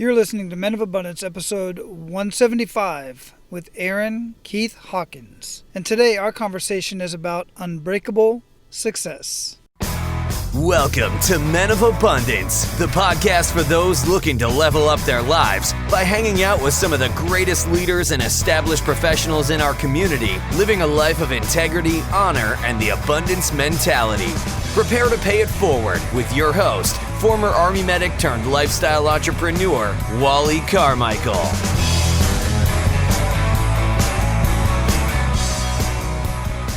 You're listening to Men of Abundance, episode 175, with Keith Hawkins. And today our conversation is about Unbreakable Success. Welcome to Men of Abundance, the podcast for those looking to level up their lives by hanging out with some of the greatest leaders and established professionals in our community, living a life of integrity, honor, and the abundance mentality. Prepare to pay it forward with your host, former Army medic turned lifestyle entrepreneur, Wally Carmichael.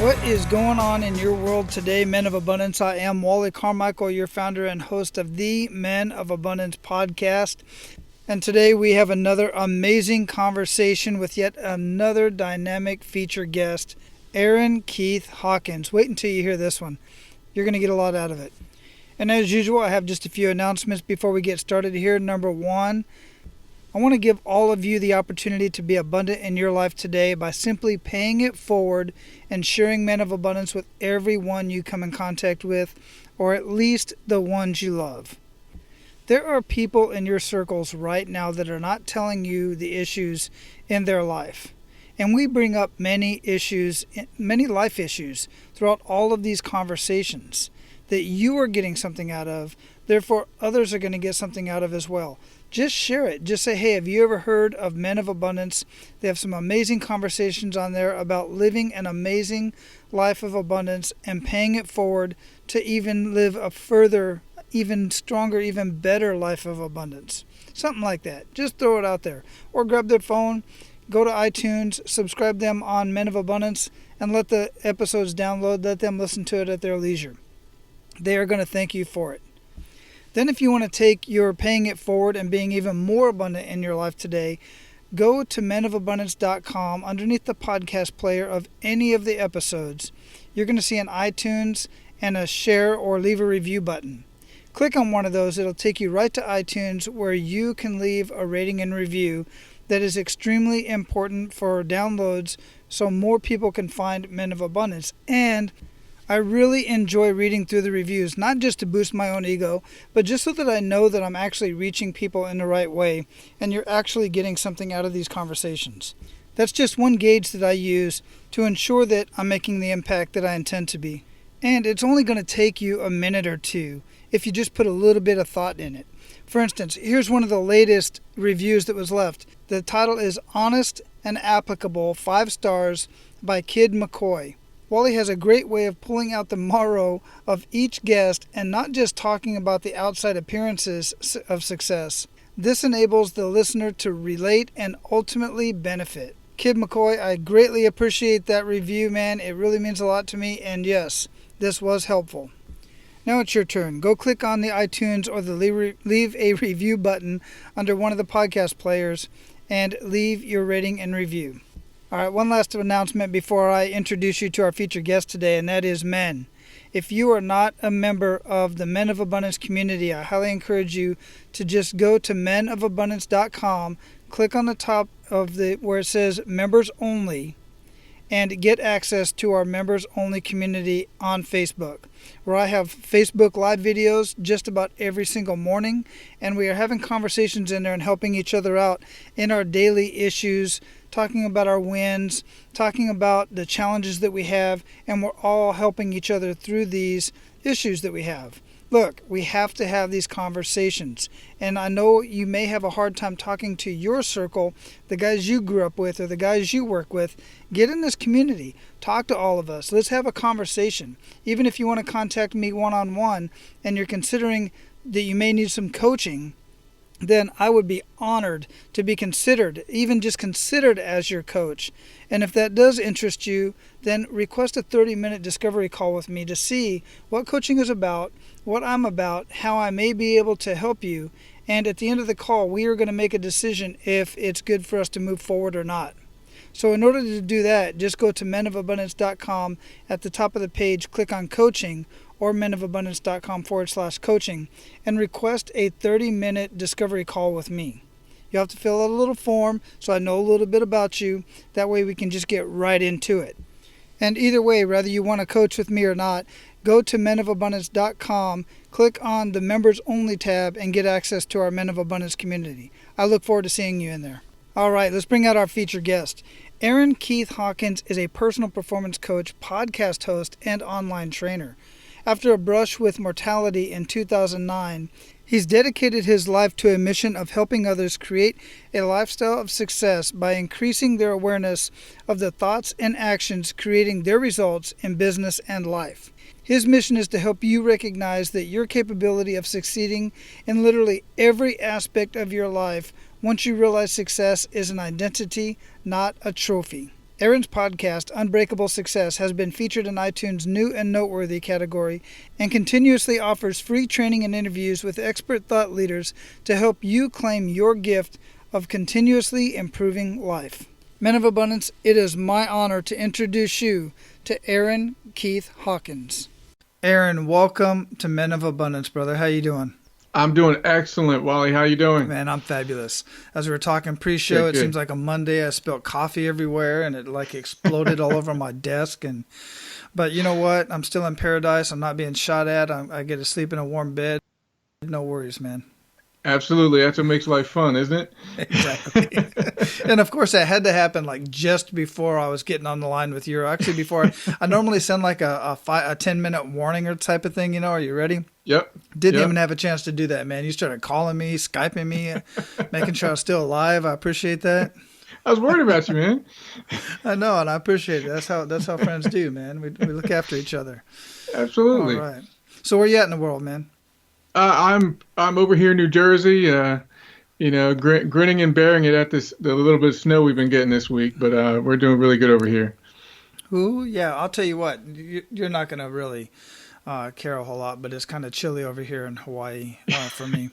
What is going on in your world today, Men of Abundance? I am Wally Carmichael, your founder and host of the Men of Abundance podcast. And today we have another amazing conversation with yet another dynamic feature guest, Keith Hawkins. Wait until you hear this one. You're going to get a lot out of it. And as usual, I have just a few announcements before we get started here. Number one, I want to give all of you the opportunity to be abundant in your life today by simply paying it forward and sharing Men of Abundance with everyone you come in contact with, or at least the ones you love. There are people in your circles right now that are not telling you the issues in their life. And we bring up many issues, many life issues throughout all of these conversations that you are getting something out of. Therefore, others are going to get something out of as well. Just share it. Just say, hey, have you ever heard of Men of Abundance? They have some amazing conversations on there about living an amazing life of abundance and paying it forward to even live a further, even stronger, even better life of abundance. Something like that. Just throw it out there. Or grab their phone, go to iTunes, subscribe them on Men of Abundance, and let the episodes download. Let them listen to it at their leisure. They are going to thank you for it. Then if you want to take your paying it forward and being even more abundant in your life today, go to menofabundance.com. Underneath the podcast player of any of the episodes, you're going to see an iTunes and a share or leave a review button. Click on one of those. It'll take you right to iTunes where you can leave a rating and review that is extremely important for downloads so more people can find Men of Abundance. And I really enjoy reading through the reviews, not just to boost my own ego, but just so that I know that I'm actually reaching people in the right way and you're actually getting something out of these conversations. That's just one gauge that I use to ensure that I'm making the impact that I intend to be. And it's only going to take you a minute or two if you just put a little bit of thought in it. For instance, here's one of the latest reviews that was left. The title is Honest and Applicable, 5 stars, by Kid McCoy. Wally has a great way of pulling out the marrow of each guest and not just talking about the outside appearances of success. This enables the listener to relate and ultimately benefit. Kid McCoy, I greatly appreciate that review, man. It really means a lot to me, and yes, this was helpful. Now it's your turn. Go click on the iTunes or the leave a review button under one of the podcast players and leave your rating and review. All right, one last announcement before I introduce you to our featured guest today, and that is men. If you are not a member of the Men of Abundance community, I highly encourage you to just go to menofabundance.com, click on the top of where it says Members Only, and get access to our Members Only community on Facebook, where I have Facebook Live videos just about every single morning, and we are having conversations in there and helping each other out in our daily issues, talking about our wins, talking about the challenges that we have, and we're all helping each other through these issues that we have. Look, we have to have these conversations, and I know you may have a hard time talking to your circle, the guys you grew up with or the guys you work with. Get in this community. Talk to all of us. Let's have a conversation. Even if you want to contact me one-on-one and you're considering that you may need some coaching, then I would be honored to be considered, even just considered as your coach. And if that does interest you, then request a 30-minute discovery call with me to see what coaching is about, what I'm about, how I may be able to help you. And at the end of the call, we are going to make a decision if it's good for us to move forward or not. So in order to do that, just go to menofabundance.com. At the top of the page, click on coaching, or menofabundance.com/coaching, and request a 30-minute discovery call with me. You have to fill out a little form so I know a little bit about you. That way we can just get right into it. And either way, whether you want to coach with me or not, go to menofabundance.com, click on the Members Only tab and get access to our Men of Abundance community. I look forward to seeing you in there. All right, let's bring out our featured guest. Aaron Keith Hawkins is a personal performance coach, podcast host, and online trainer. After a brush with mortality in 2009, he's dedicated his life to a mission of helping others create a lifestyle of success by increasing their awareness of the thoughts and actions creating their results in business and life. His mission is to help you recognize that your capability of succeeding in literally every aspect of your life once you realize success is an identity, not a trophy. Aaron's podcast, Unbreakable Success, has been featured in iTunes' New and Noteworthy category and continuously offers free training and interviews with expert thought leaders to help you claim your gift of continuously improving life. Men of Abundance, it is my honor to introduce you to Aaron Keith Hawkins. Aaron, welcome to Men of Abundance, brother. How you doing? I'm doing excellent, Wally. How you doing? Man, I'm fabulous. As we were talking pre-show, it seems like a Monday. I spilled coffee everywhere, and it like exploded all over my desk. But you know what? I'm still in paradise. I'm not being shot at. I get to sleep in a warm bed. No worries, man. Absolutely. That's what makes life fun, isn't it? Exactly. And of course, that had to happen like just before I was getting on the line with you. Actually, before I normally send like a 10-minute warning or type of thing. Are you ready? Yep. Didn't even have a chance to do that, man. You started calling me, Skyping me, making sure I was still alive. I appreciate that. I was worried about you, man. I know, and I appreciate it. That's how friends do, man. We look after each other. Absolutely. All right. So where you at in the world, man? I'm over here in New Jersey, grinning and bearing it at the little bit of snow we've been getting this week, but we're doing really good over here. Ooh, yeah, I'll tell you what, you're not going to really care a whole lot, but it's kind of chilly over here in Hawaii for me.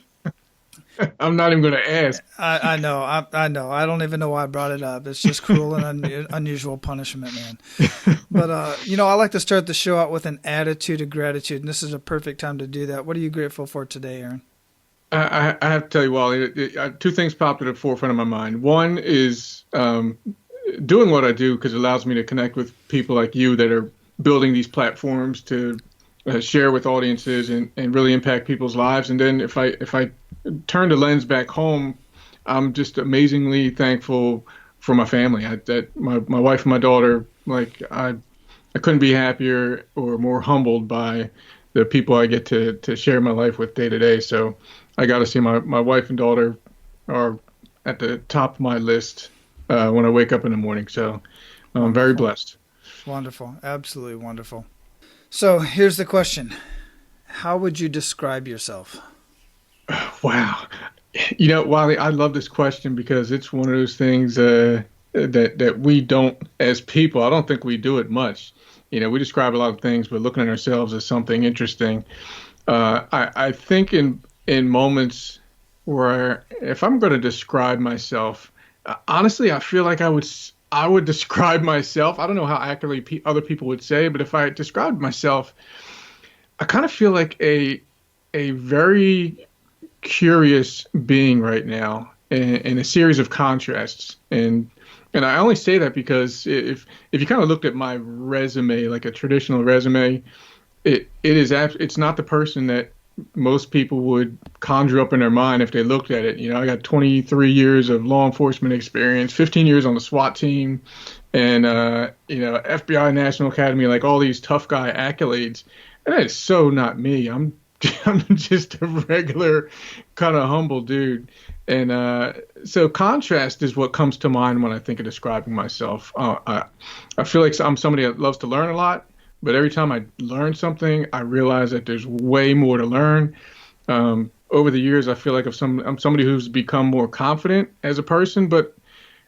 I'm not even going to ask. I know. I don't even know why I brought it up. It's just cruel and unusual punishment, man. But, I like to start the show out with an attitude of gratitude, and this is a perfect time to do that. What are you grateful for today, Aaron? I have to tell you, Wally, two things popped at the forefront of my mind. One is doing what I do because it allows me to connect with people like you that are building these platforms to share with audiences and really impact people's lives. And then if I turn the lens back home, I'm just amazingly thankful for my family. My wife and my daughter, I couldn't be happier or more humbled by the people I get to share my life with day to day. So I got to see my wife and daughter are at the top of my list when I wake up in the morning. So I'm very blessed. Wonderful. Absolutely wonderful. So here's the question. How would you describe yourself? Wow. Wally, I love this question because it's one of those things that we don't, as people, I don't think we do it much. We describe a lot of things, but looking at ourselves as something interesting. I think in moments where if I'm going to describe myself, honestly, I feel like I would describe myself. I don't know how accurately other people would say, but if I described myself, I kind of feel like a very curious being right now in a series of contrasts. And I only say that because if you kind of looked at my resume, like a traditional resume, it's not the person that most people would conjure up in their mind if they looked at it. I got 23 years of law enforcement experience, 15 years on the SWAT team, and FBI National Academy, like all these tough guy accolades. And that is so not me. I'm just a regular kind of humble dude. And so contrast is what comes to mind when I think of describing myself. I feel like I'm somebody that loves to learn a lot, but every time I learn something, I realize that there's way more to learn. Over the years, I feel like I'm somebody who's become more confident as a person, but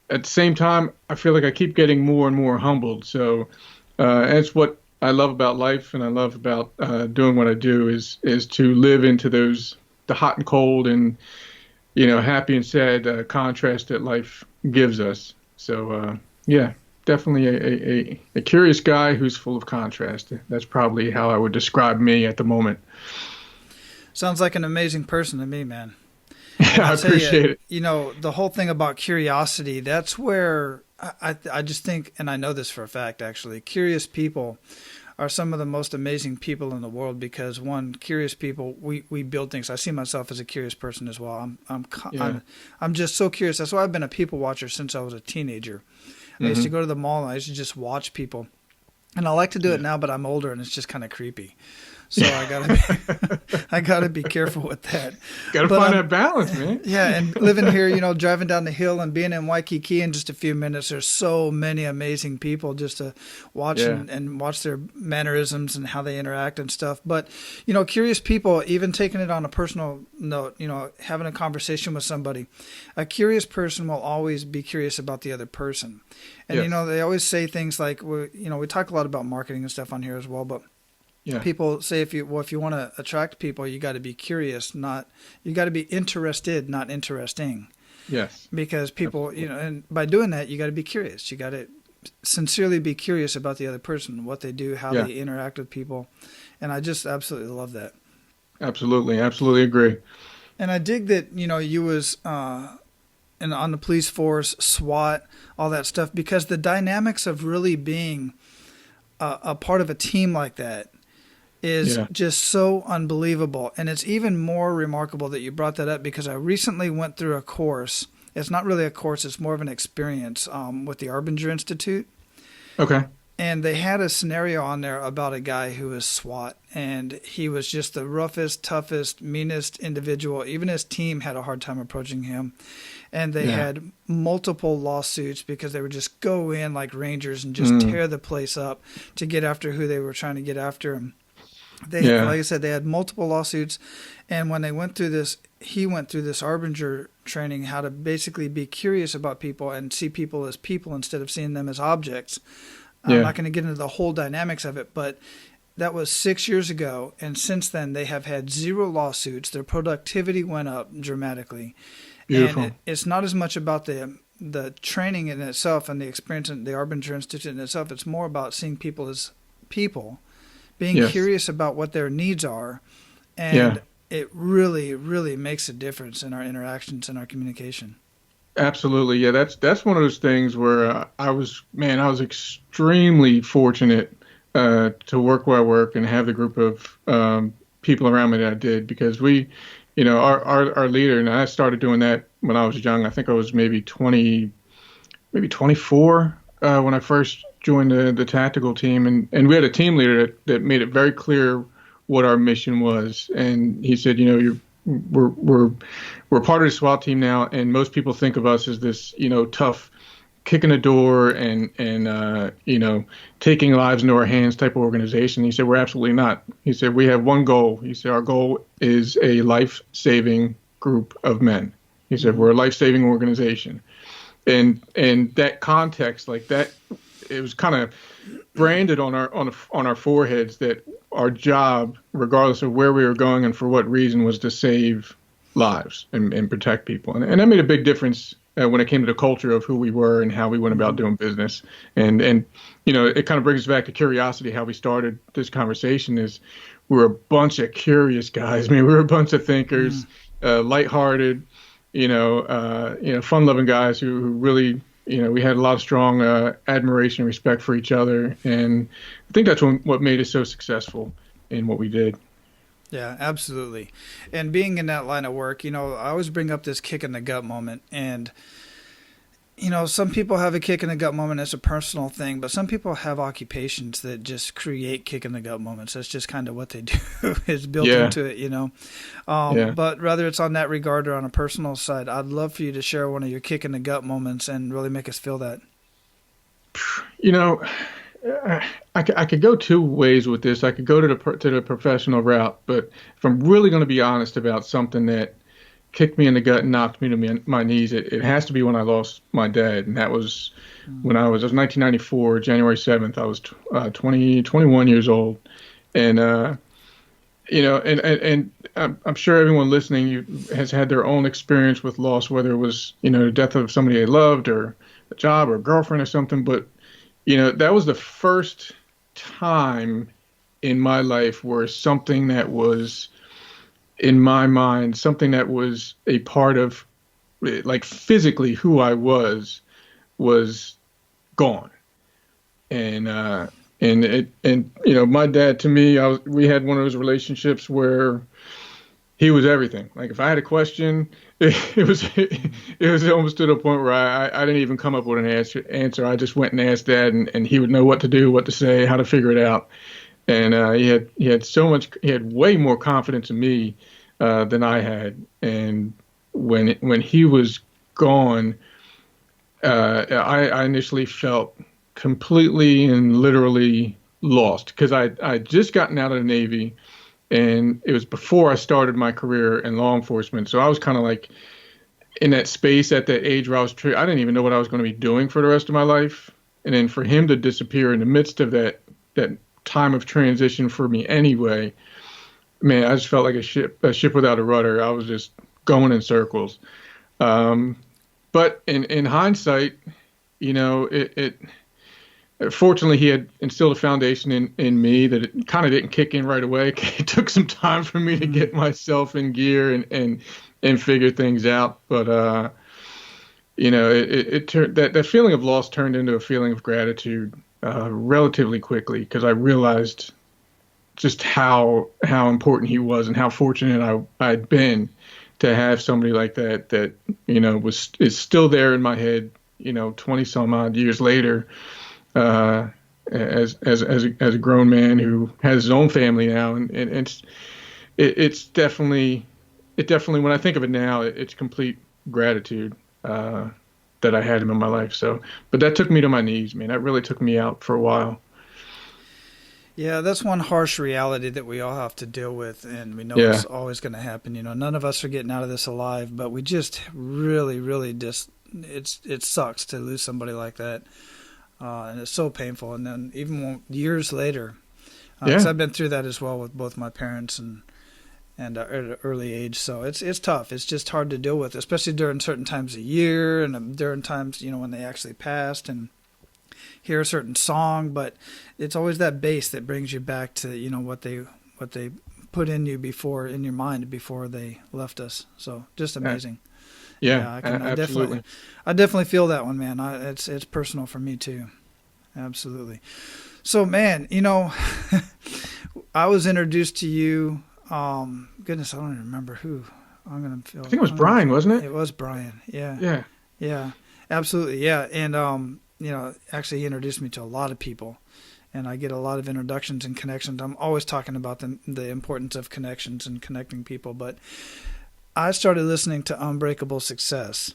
at the same time, I feel like I keep getting more and more humbled. So it's what I love about life, and I love about doing what I do is to live into the hot and cold and happy and sad contrast that life gives us. So definitely a curious guy who's full of contrast. That's probably how I would describe me at the moment. Sounds like an amazing person to me, man. I appreciate it. The whole thing about curiosity, that's where I just think, and I know this for a fact, actually, curious people are some of the most amazing people in the world because, one, curious people, we build things. I see myself as a curious person as well. I'm just so curious. That's why I've been a people watcher since I was a teenager. I used to go to the mall and I used to just watch people. And I like to do it now, but I'm older and it's just kind of creepy. So I gotta be careful with that. Gotta find that balance, man. Yeah, and living here, driving down the hill and being in Waikiki in just a few minutes, there's so many amazing people just to watch and watch their mannerisms and how they interact and stuff. But, curious people, even taking it on a personal note, having a conversation with somebody, a curious person will always be curious about the other person. And, they always say things like, we talk a lot about marketing and stuff on here as well, but people say if you want to attract people, you got to be curious, you got to be interested, not interesting. Yes. Because people, and by doing that, you got to be curious. You got to sincerely be curious about the other person, what they do, how they interact with people. And I just absolutely love that. Absolutely. Absolutely agree. And I dig that, you was on the police force, SWAT, all that stuff, because the dynamics of really being a part of a team like that is just so unbelievable. And it's even more remarkable that you brought that up because I recently went through a course. It's not really a course. It's more of an experience with the Arbinger Institute. Okay. And they had a scenario on there about a guy who was SWAT. And he was just the roughest, toughest, meanest individual. Even his team had a hard time approaching him. And they had multiple lawsuits because they would just go in like rangers and just tear the place up to get after who they were trying to get after him. Like I said, they had multiple lawsuits, and when they went through this, he went through this Arbinger training, how to basically be curious about people and see people as people instead of seeing them as objects. I'm not going to get into the whole dynamics of it, but that was 6 years ago, and since then they have had 0 lawsuits. Their productivity went up dramatically. Beautiful. And it's not as much about the training in itself and the experience in the Arbinger Institute in itself. It's more about seeing people as people, being curious about what their needs are, and it really, really makes a difference in our interactions and our communication. Absolutely. Yeah, that's one of those things where I was extremely fortunate to work where I work and have the group of people around me that I did, because our leader, and I started doing that when I was young. I think I was maybe 24 when I first joined the tactical team, and we had a team leader that made it very clear what our mission was. And he said, we're part of the SWAT team now, and most people think of us as this, tough, kicking the door and taking lives into our hands type of organization. He said, we're absolutely not. He said, we have one goal. He said, our goal is a life-saving group of men. He said, we're a life-saving organization. And that context, like that, it was kind of branded on our foreheads that our job, regardless of where we were going and for what reason, was to save lives and protect people. And that made a big difference when it came to the culture of who we were and how we went about doing business. And it kind of brings us back to curiosity. How we started this conversation is we're a bunch of curious guys. I mean, we were a bunch of thinkers, lighthearted, fun-loving guys who really, we had a lot of strong admiration and respect for each other. And I think that's what made us so successful in what we did. Yeah, absolutely. And being in that line of work, I always bring up this kick in the gut moment. And, some people have a kick in the gut moment as a personal thing, but some people have occupations that just create kick in the gut moments. That's just kind of what they do. It's built into it, But whether it's on that regard or on a personal side, I'd love for you to share one of your kick in the gut moments and really make us feel that. I could go two ways with this. I could go to the professional route, but if I'm really going to be honest about something that kicked me in the gut and knocked me to my knees, it has to be when I lost my dad, and that was when it was 1994, January 7th. I was 21 years old, and and I'm sure everyone listening has had their own experience with loss, whether it was the death of somebody they loved or a job or a girlfriend or something, but that was the first time in my life where something that was, in my mind, something that was a part of, like, physically who I was gone. And And my dad, to me, we had one of those relationships where he was everything. Like if I had a question, it was almost to the point where I didn't even come up with an answer. I just went and asked Dad, and he would know what to do, what to say, how to figure it out. And he had way more confidence in me than I had. And when he was gone, I initially felt completely and literally lost because I'd just gotten out of the Navy, and it was before I started my career in law enforcement. So I was kind of like in that space at that age where I didn't even know what I was going to be doing for the rest of my life. And then for him to disappear in the midst of that time of transition for me anyway, man, I just felt like a ship without a rudder. I was just going in circles. But in hindsight, fortunately, he had instilled a foundation in me that it kind of didn't kick in right away. It took some time for me to get myself in gear and figure things out. But it turned that feeling of loss turned into a feeling of gratitude relatively quickly, because I realized just how important he was and how fortunate I'd been to have somebody like that is still there in my head 20 some odd years later, as a grown man who has his own family now, and it's definitely when I think of it now, it's complete gratitude that I had him in my life. So, but that took me to my knees, man. That really took me out for a while. Yeah, that's one harsh reality that we all have to deal with, and we know it's always going to happen. None of us are getting out of this alive, but we just really, really it sucks to lose somebody like that, and it's so painful. And then even years later, 'cause I've been through that as well with both my parents and at an early age, so it's tough. It's just hard to deal with, especially during certain times of year and during times when they actually passed and hear a certain song. But it's always that bass that brings you back to what they put in your mind before they left us. So just amazing. Yeah, absolutely. I definitely feel that one, man. It's personal for me too. Absolutely. So, man, I was introduced to you. Goodness, I don't even remember who. I think it was Brian, wasn't it? It was Brian. Yeah. Yeah. Absolutely. Yeah. And actually, he introduced me to a lot of people, and I get a lot of introductions and connections. I'm always talking about the importance of connections and connecting people. But I started listening to Unbreakable Success,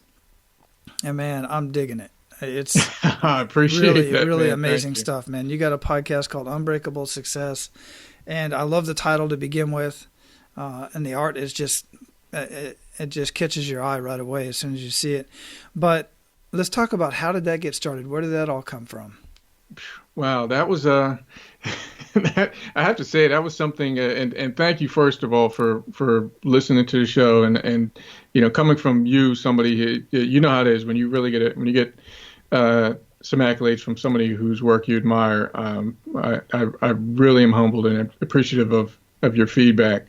and man, I'm digging it. It's I appreciate really, that, really man. amazing stuff, man. You got a podcast called Unbreakable Success, and I love the title to begin with, and the art is just it just catches your eye right away as soon as you see it. But let's talk about, how did that get started? Where did that all come from? Wow, that was I have to say that was something, and thank you first of all for listening to the show, and coming from you, somebody how it is when you really get some accolades from somebody whose work you admire. I really am humbled and appreciative of your feedback,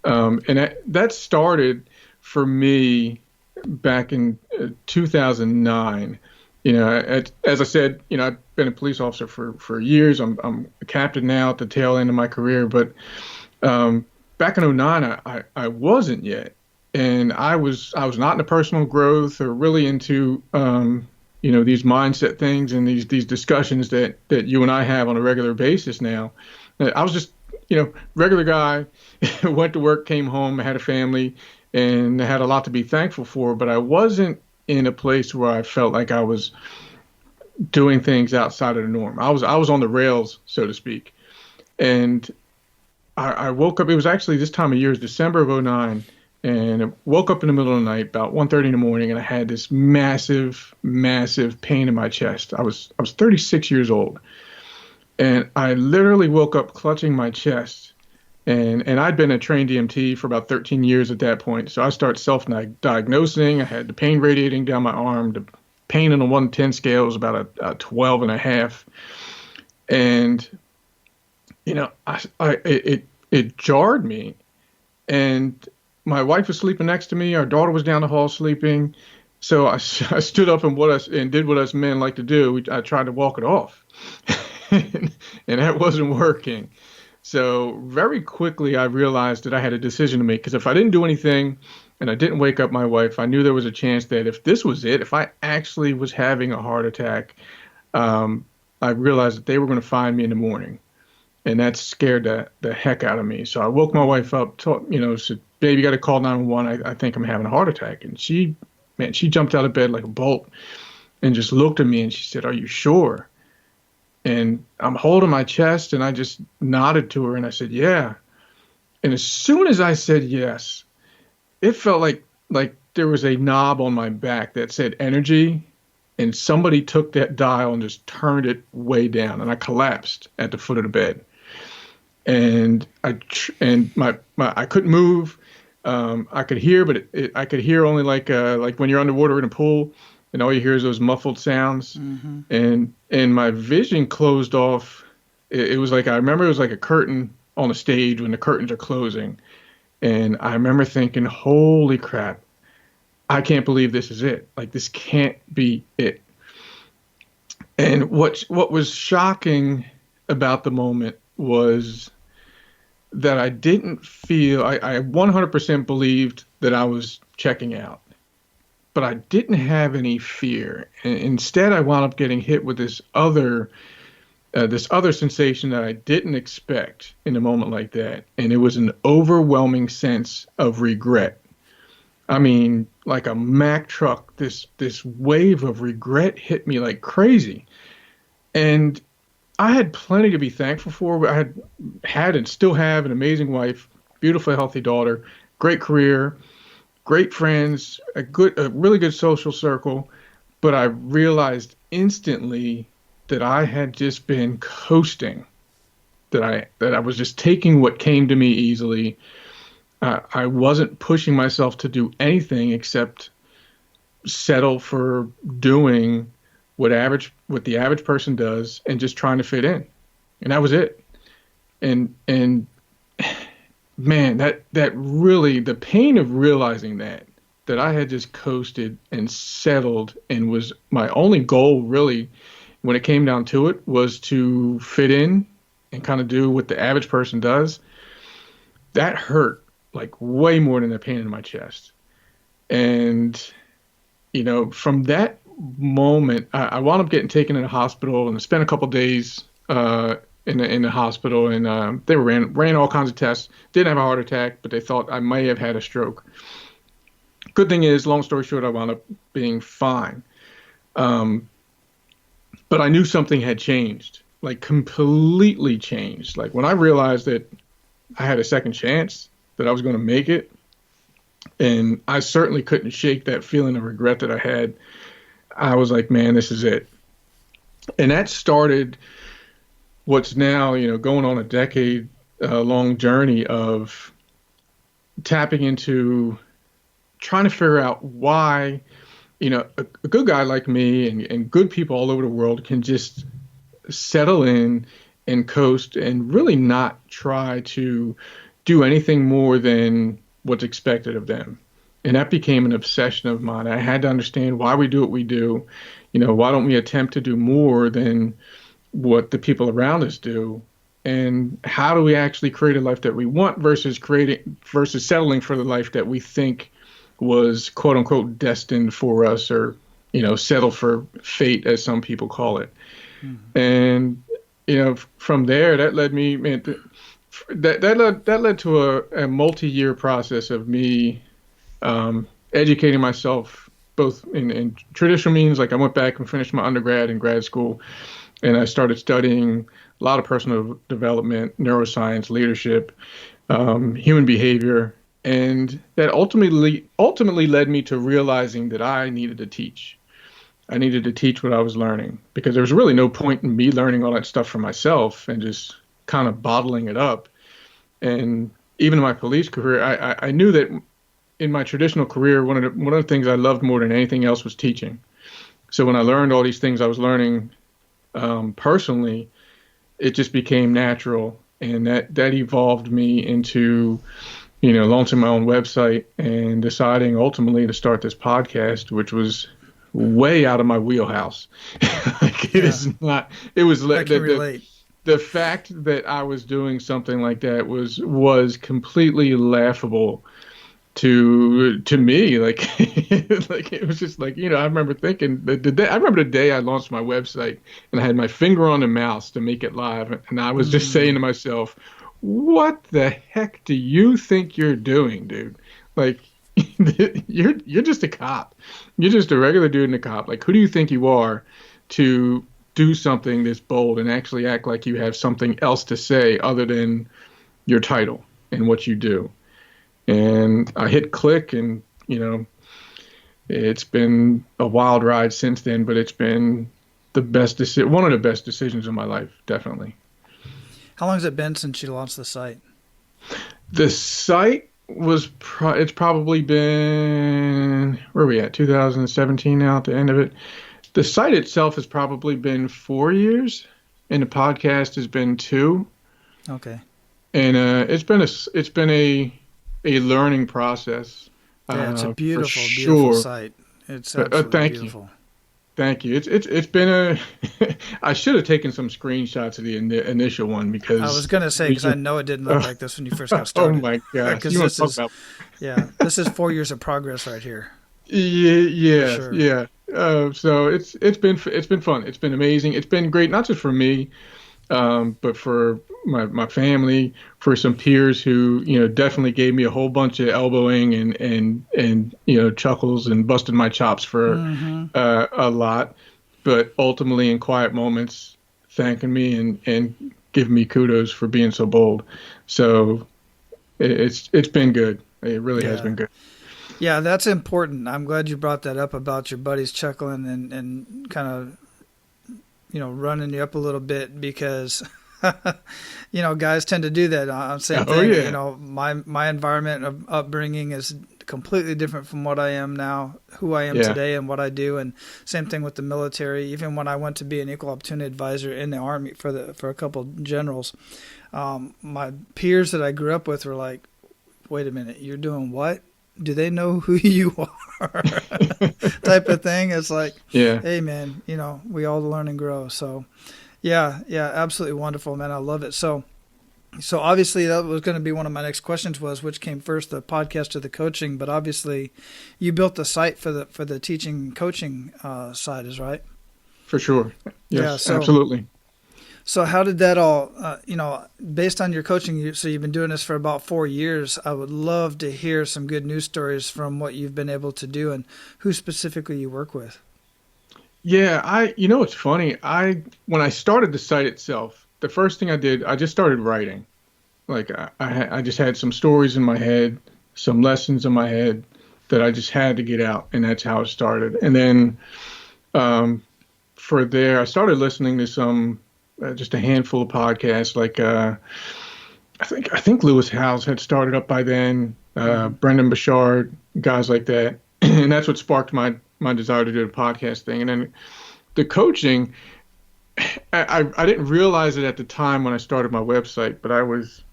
and that started for me back in 2009. As I said, I've been a police officer for years. I'm a captain now at the tail end of my career. But back in 2009, I wasn't yet. And I was not into personal growth or really into, these mindset things and these discussions that you and I have on a regular basis now. I was just, regular guy, went to work, came home, had a family, and had a lot to be thankful for. But I wasn't in a place where I felt like I was doing things outside of the norm. I was on the rails, so to speak. And I woke up, it was actually this time of year, it was December of 2009, and I woke up in the middle of the night, about 1:30 in the morning, and I had this massive, massive pain in my chest. I was 36 years old. And I literally woke up clutching my chest. And I'd been a trained EMT for about 13 years at that point. So I started self-diagnosing. I had the pain radiating down my arm. The pain on a 1 to 10 scale was about a 12 and a half. And, it jarred me. And my wife was sleeping next to me. Our daughter was down the hall sleeping. So I stood up and did what us men like to do. I tried to walk it off. and that wasn't working. So very quickly, I realized that I had a decision to make because if I didn't do anything and I didn't wake up my wife, I knew there was a chance that if this was it, if I actually was having a heart attack, um, I realized that they were going to find me in the morning. And that scared the heck out of me. So I woke my wife up, said, "Babe, you got to call 911. I think I'm having a heart attack." And she jumped out of bed like a bolt and just looked at me and she said, "Are you sure?" And I'm holding my chest and I just nodded to her and I said, "Yeah." And as soon as I said yes, it felt like there was a knob on my back that said energy, and somebody took that dial and just turned it way down, and I collapsed at the foot of the bed. And I couldn't move. I could hear, but I could hear only like when you're underwater in a pool, and all you hear is those muffled sounds. Mm-hmm. And my vision closed off. It was like I remember it was like a curtain on a stage when the curtains are closing, and I remember thinking, "Holy crap! I can't believe this is it. Like this can't be it." And what was shocking about the moment was that I didn't feel, I 100% believed that I was checking out, but I didn't have any fear. And instead, I wound up getting hit with this other sensation that I didn't expect in a moment like that. And it was an overwhelming sense of regret. I mean, like a Mack truck, this wave of regret hit me like crazy. And I had plenty to be thankful for. I had and still have an amazing wife, beautiful, healthy daughter, great career, great friends, a really good social circle. But I realized instantly that I had just been coasting, that I was just taking what came to me easily. I wasn't pushing myself to do anything except settle for doing what the average person does and just trying to fit in. And that was it. And man, that really, the pain of realizing that I had just coasted and settled and was my only goal really when it came down to it was to fit in and kind of do what the average person does. That hurt like way more than the pain in my chest. And, from that moment, I wound up getting taken in the hospital and I spent a couple of days in the hospital, and they ran all kinds of tests. Didn't have a heart attack, but they thought I may have had a stroke. Good thing is, long story short, I wound up being fine. But I knew something had changed, like completely changed. Like when I realized that I had a second chance, that I was going to make it, and I certainly couldn't shake that feeling of regret that I had. I was like, man, this is it. And that started what's now, going on a decade long journey of tapping into trying to figure out why, a good guy like me and good people all over the world can just settle in and coast and really not try to do anything more than what's expected of them. And that became an obsession of mine. I had to understand why we do what we do. Why don't we attempt to do more than what the people around us do? And how do we actually create a life that we want versus settling for the life that we think was quote unquote destined for us, or, settle for fate, as some people call it. Mm-hmm. And, from there, that led me, man, that led to a multi-year process of me educating myself both in traditional means. Like I went back and finished my undergrad and grad school, and I started studying a lot of personal development, neuroscience, leadership, human behavior, and that ultimately led me to realizing that I needed to teach. I needed to teach what I was learning, because there was really no point in me learning all that stuff for myself and just kind of bottling it up. And even in my police career, I knew that in my traditional career, one of the things I loved more than anything else was teaching. So when I learned all these things I was learning personally, it just became natural, and that evolved me into, launching my own website and deciding ultimately to start this podcast, which was way out of my wheelhouse. Like it is not. It was I can relate. the fact that I was doing something like that was completely laughable to me. Like like it was just like, I remember thinking I remember the day I launched my website and I had my finger on the mouse to make it live, and I was just saying to myself, what the heck do you think you're doing, dude? Like you're just a cop. You're just a regular dude and a cop. Like, who do you think you are to do something this bold and actually act like you have something else to say other than your title and what you do? And I hit click, and it's been a wild ride since then, but it's been one of the best decisions of my life, definitely. How long has it been since you launched the site? The site it's probably been, where are we at, 2017 now at the end of it. The site itself has probably been 4 years, and the podcast has been 2. Okay. And it's been a learning process. Yeah, it's a beautiful, for beautiful sure. site. It's absolutely beautiful. Thank you. It's been I should have taken some screenshots of the initial one, because I was going to say, because I know it didn't look like this when you first got started. Oh my gosh! This is 4 years of progress right here. Yeah, sure. yeah. So it's been fun. It's been amazing. It's been great, not just for me, but for my family, for some peers who definitely gave me a whole bunch of elbowing and chuckles and busted my chops for a lot, but ultimately in quiet moments thanking me and giving me kudos for being so bold. So it's been good. It really has been good. Yeah, that's important. I'm glad you brought that up about your buddies chuckling and kind of running you up a little bit, because guys tend to do that. Same thing. Yeah. My environment of upbringing is completely different from what I am now, who I am today, and what I do. And same thing with the military. Even when I went to be an equal opportunity advisor in the Army for a couple generals, my peers that I grew up with were like, "Wait a minute, you're doing what? Do they know who you are?" type of thing. It's like, hey man, we all learn and grow. So yeah, absolutely wonderful, man. I love it. So obviously that was going to be one of my next questions, was which came first, the podcast or the coaching? But obviously you built the site for the teaching coaching side, is right? For sure. Yes, absolutely. So how did that all, based on your coaching, so you've been doing this for about 4 years, I would love to hear some good news stories from what you've been able to do and who specifically you work with. Yeah, it's funny. When I started the site itself, the first thing I did, I just started writing. Like I just had some stories in my head, some lessons in my head that I just had to get out, and that's how it started. And then for there, I started listening to some, just a handful of podcasts, like I think Lewis Howes had started up by then, Brendan Bouchard, guys like that, and that's what sparked my desire to do the podcast thing. And then the coaching, I didn't realize it at the time when I started my website, but I was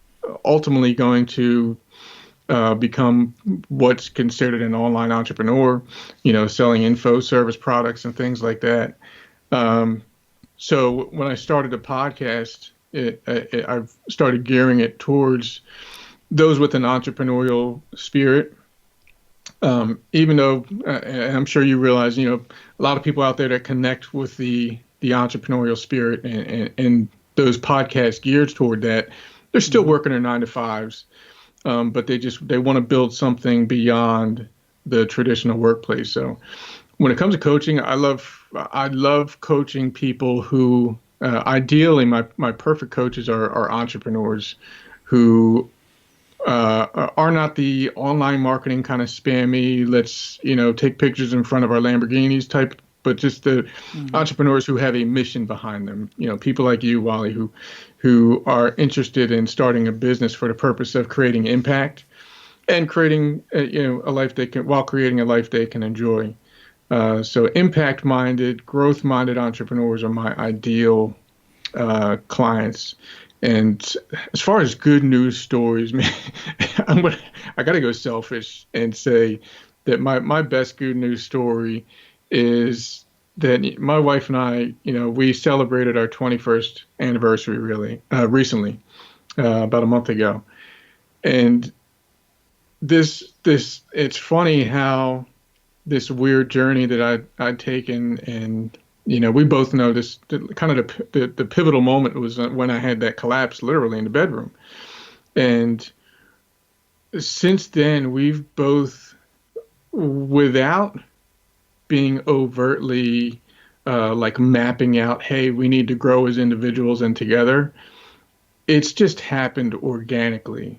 ultimately going to become what's considered an online entrepreneur, selling info service products and things like that. So when I started the podcast, I've started gearing it towards those with an entrepreneurial spirit. Even though, and I'm sure you realize, a lot of people out there that connect with the entrepreneurial spirit and those podcasts geared toward that, they're still working their 9-to-5s, but they want to build something beyond the traditional workplace. So when it comes to coaching, I love coaching people who, ideally, my perfect coaches are entrepreneurs who are not the online marketing kind of spammy, let's take pictures in front of our Lamborghinis type, but just the entrepreneurs who have a mission behind them. People like you, Wally, who are interested in starting a business for the purpose of creating impact and creating a life while creating a life they can enjoy. So impact-minded, growth-minded entrepreneurs are my ideal clients. And as far as good news stories, man, I got to go selfish and say that my best good news story is that my wife and I, we celebrated our 21st anniversary recently, about a month ago. And it's funny how this weird journey that I'd taken, and we both know this kind of the pivotal moment was when I had that collapse, literally in the bedroom. And since then, we've both, without being overtly like mapping out, hey, we need to grow as individuals and together, it's just happened organically.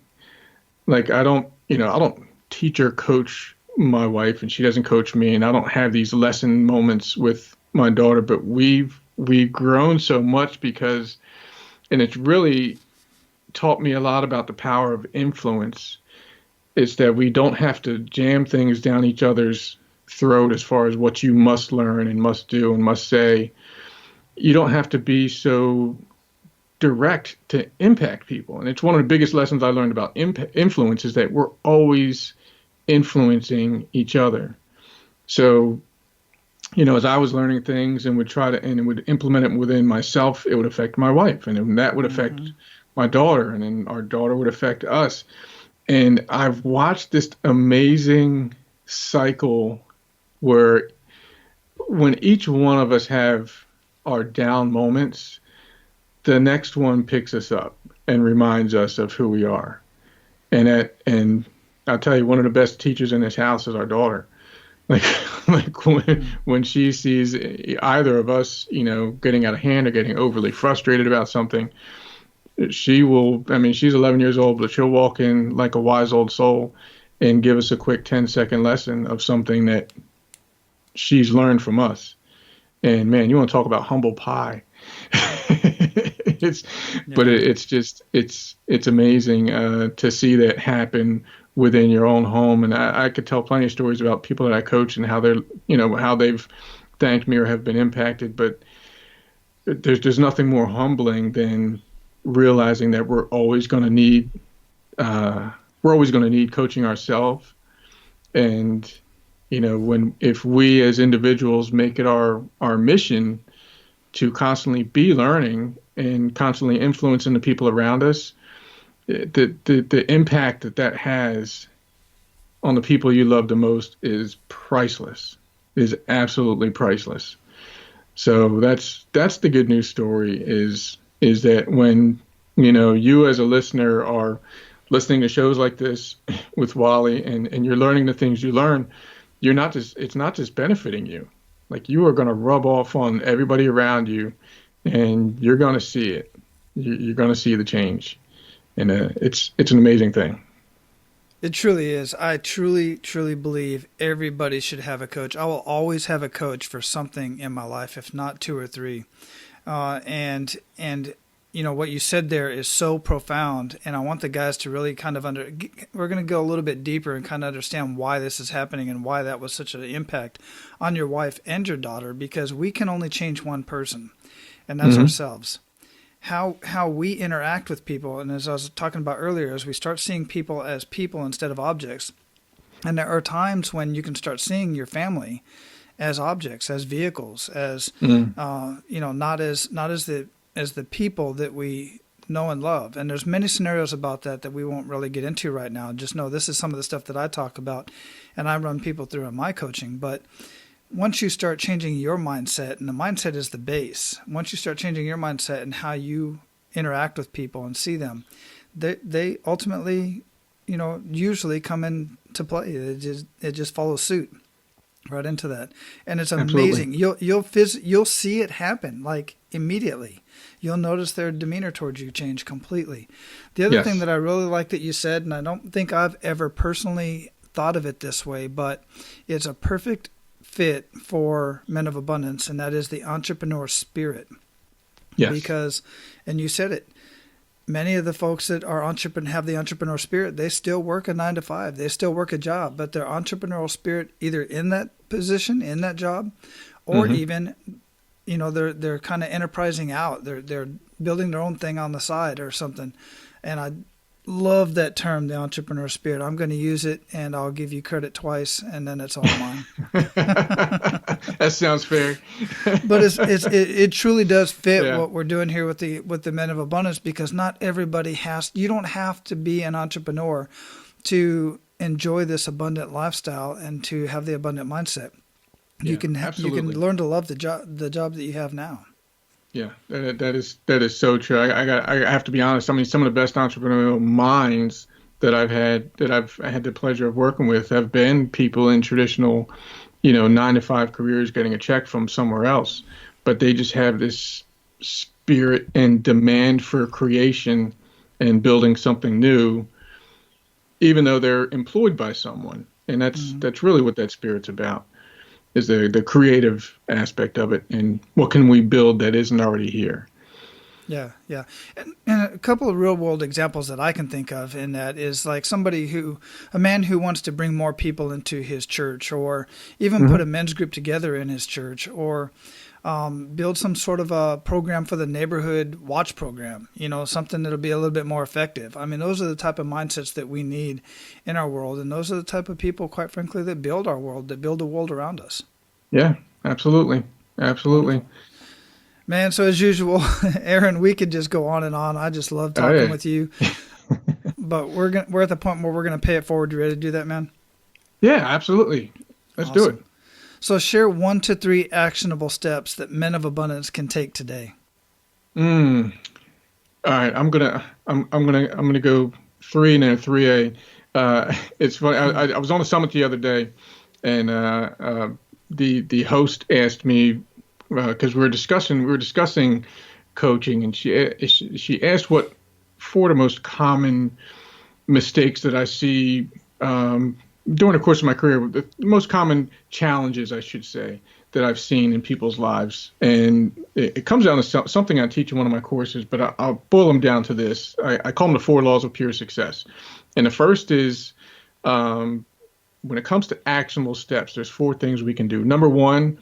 Like I don't teach or coach my wife, and she doesn't coach me, and I don't have these lesson moments with my daughter, but we've grown so much and it's really taught me a lot about the power of influence. It's that we don't have to jam things down each other's throat as far as what you must learn and must do and must say. You don't have to be so direct to impact people. And it's one of the biggest lessons I learned about influence is that we're always influencing each other. So, as I was learning things and would implement it within myself, it would affect my wife, and then that would affect my daughter, and then our daughter would affect us. And I've watched this amazing cycle where when each one of us have our down moments, the next one picks us up and reminds us of who we are. And I'll tell you, one of the best teachers in this house is our daughter. Like when she sees either of us, getting out of hand or getting overly frustrated about something, she's 11 years old, but she'll walk in like a wise old soul and give us a quick 10-second lesson of something that she's learned from us. And man, you want to talk about humble pie. But it's amazing to see that happen within your own home. And I could tell plenty of stories about people that I coach and how how they've thanked me or have been impacted. But there's nothing more humbling than realizing that we're always going to need coaching ourselves. And if we as individuals make it our mission to constantly be learning and constantly influencing the people around us, the impact that has on the people you love the most is priceless, is absolutely priceless. So that's the good news story is that when, you as a listener are listening to shows like this with Wally and you're learning the things you learn, it's not just benefiting you. Like you are going to rub off on everybody around you, and you're going to see it. You're going to see the change, and it's an amazing thing. It truly is. I truly, truly believe everybody should have a coach. I will always have a coach for something in my life, if not two or three. And what you said there is so profound, and I want the guys to really kind of we're going to go a little bit deeper and kind of understand why this is happening and why that was such an impact on your wife and your daughter, because we can only change one person, and that's ourselves. How we interact with people, and as I was talking about earlier, as we start seeing people as people instead of objects, and there are times when you can start seeing your family as objects, as vehicles, as not as the people that we know and love. And there's many scenarios about that we won't really get into right now. Just know this is some of the stuff that I talk about and I run people through in my coaching. But once you start changing your mindset, and the mindset is the base, once you start changing your mindset and how you interact with people and see them, they ultimately, usually come into play. It just follows suit right into that. And it's amazing. Absolutely. You'll see it happen like immediately. You'll notice their demeanor towards you change completely. The other thing that I really like that you said, and I don't think I've ever personally thought of it this way, but it's a perfect fit for Men of Abundance, and that is the entrepreneur spirit. Yes. Because, and you said it, many of the folks that are have the entrepreneur spirit, they still work a 9-to-5. They still work a job, but their entrepreneurial spirit either in that position, in that job, or even they're kind of enterprising out. They're building their own thing on the side or something. And I love that term, the entrepreneur spirit. I'm going to use it, and I'll give you credit twice, and then it's all mine. That sounds fair. But it truly does fit Yeah. what we're doing here with the Men of Abundance, because not everybody you don't have to be an entrepreneur to enjoy this abundant lifestyle and to have the abundant mindset. Yeah, You can absolutely. learn to love the job that you have now. Yeah, that is so true. I have to be honest. I mean, some of the best entrepreneurial minds that I've had the pleasure of working with have been people in traditional, 9 to 5 careers, getting a check from somewhere else, but they just have this spirit and demand for creation and building something new, even though they're employed by someone. And that's really what that spirit's about, is the creative aspect of it, and what can we build that isn't already here. Yeah, yeah. And a couple of real world examples that I can think of in that is like a man who wants to bring more people into his church, or even put a men's group together in his church, or build some sort of a program for the neighborhood watch program, something that'll be a little bit more effective. I mean, those are the type of mindsets that we need in our world. And those are the type of people, quite frankly, that build our world, that build the world around us. Yeah, absolutely. Absolutely. Wonderful. Man, so as usual, Aaron, we could just go on and on. I just love Oh, talking yeah. with you. But we're at the point where we're gonna pay it forward. You ready to do that, man? Yeah, absolutely. Let's do it. Awesome. So share 1 to 3 actionable steps that men of abundance can take today. All right, I'm gonna go 3 and then 3A. It's funny. I was on a summit the other day, and the host asked me, because we were discussing coaching, and she asked what 4 of the most common mistakes that I see during the course of my career, the most common challenges, I should say, that I've seen in people's lives. And it comes down to something I teach in one of my courses, but I'll boil them down to this. I call them the 4 laws of pure success. And the first is, when it comes to actionable steps, there's 4 things we can do. Number 1